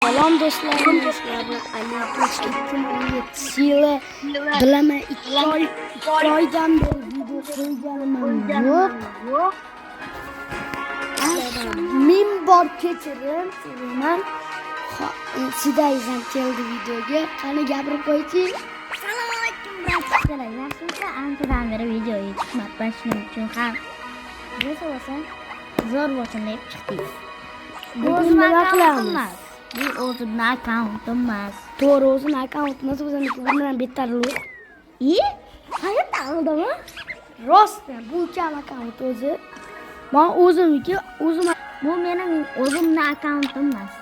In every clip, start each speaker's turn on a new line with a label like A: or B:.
A: Salom do'stlarim, Ali Toshkentda 17 yili bilaman 2 oydan beri video qo'yganim yo'q. Ming bor kechirim so'rayman. Sidayizam keldi videoga. Qani gapirib qo'ychi.
B: Assalomu alaykum bratlar. Yaxshimisiz? Anchadan beri video chiqmabman, shuning uchun ham bo'lsa zo'r bo'lsin deb chiqdik. Bu o'zimning akkauntim. Bu o'zimning akkauntim emas.
A: To'g'ri, o'zimning akkauntim emas, o'zimniki bundan bettarroq.
B: Qayerda oldimi?
A: Rostdan bu kam akkaunt o'zi. Men o'zimniki,
B: Bu mening o'zimning akkauntim emas.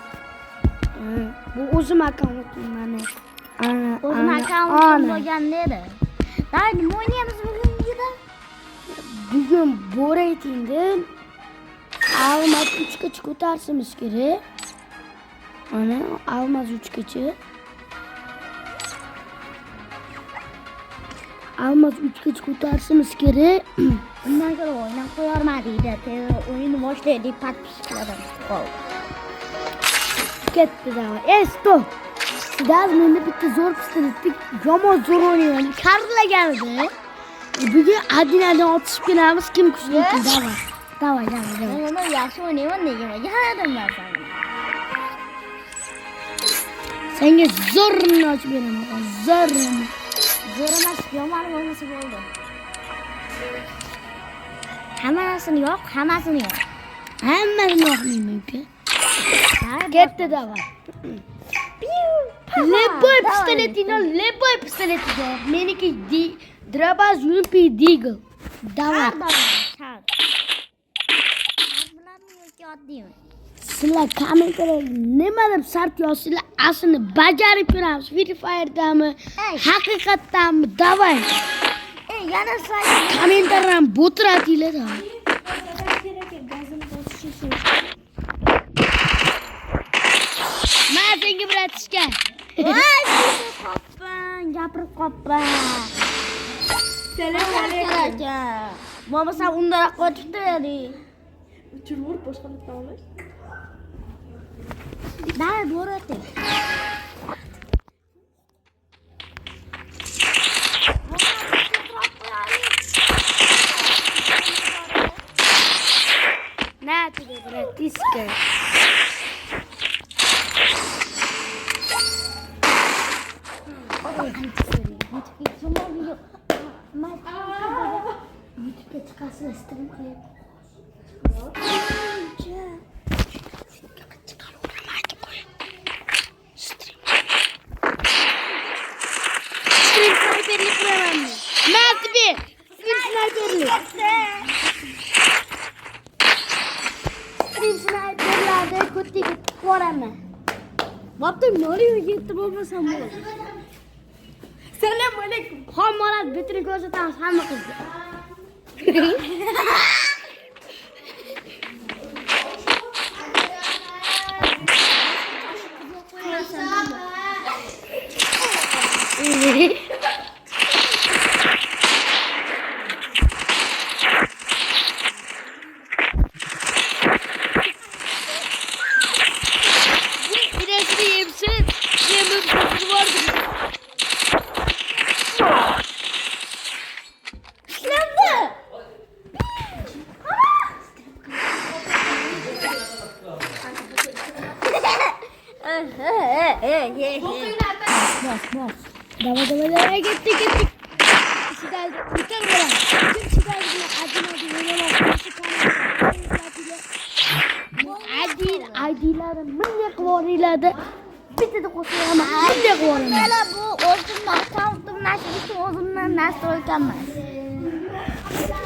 A: bu o'zim akkauntim mana.
B: O'zim akkauntim bo'lganda edi. Davay, nima o'ynaymiz bugun?
A: Bugun bo'raytingda Almaz 3gacha ko'tarsimiz kerak. Ana, Almaz 3gacha. Almaz 3gacha ko'tarsimiz kerak.
B: Bundan ko'ra o'ynab qo'yarmadikda. O'yinni boshlaydik, подпискаdan qoldi.
A: Ketdi davay. Stop. Sizlar menda bitta zo'r pistoletni yomon zo'r o'ynayman. Karlaganida. Bugun adinadan otishib kelamiz, kim kuchli ekan davay. Davay.
B: Men yaxshi o'ynayman degan yadim narsa.
A: Senga zo'rni ochib beraman. Zo'rni.
B: Zo'r emas, yomon bo'lmasa bo'ldi. Hammasini yo'q.
A: Hammasini yo'qlayman uka. Ketdi davay. Lepoy pistoletida. Meniki Drabaz Yumpi Deagle. Davay. Sizlar kommentariyada nima deb shart yozsanglar, aslini bajarib ko'ramiz. Free Fire'dami, haqiqatdanmi? Davay.
B: Yana say.
A: Kommentarlarni bo'tiratinglar davay. Men senga biratishga.
B: Gapirib qoppan. Assalomu alaykum. Bo'lmasa undaroq qo'yibdi edi.
A: Uchurvur boshqalarga olish.
B: Davay, bo'rati.
A: Nati de bratiska. YouTube'ga chiqasizlar, stream qilyapman. Sniperlik qilamanmi? Nasibi, sniperlik. Sniperlarda ko'tiga boraman. Bo'pti, noliga yetib bo'lmasam bo'ladi. Assalomu alaykum. Hammalar bitini ko'rsatamiz hamma qizga. Bas. Davay, gitti. Sidaydi, bitar bo'lar. Kim sidaydi Adilari bunday qilib bitta qo'shiraman. Bunday qilib
B: Mana bu o'zimning akkauntim nashrisi, o'zimdan nastroyka emas.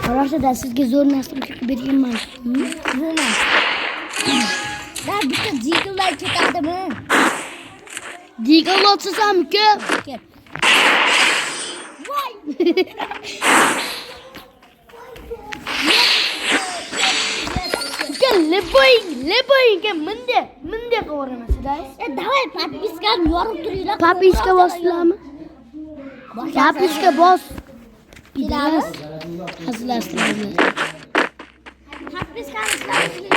A: Qarashda sizga zo'r nastroyka berganman.
B: Nima? Da bitta jigillar ketadimi?
A: Deagle otsam uka.
B: Ket.
A: Voy. Uka lepoyga minday qilib siday.
B: Davay, подпискani yorib turinglar.
A: Подписка bosdilarmi? Подписка bos.
B: Bilamiz.
A: Hazırlasınlar.
B: Подпискani sizlarga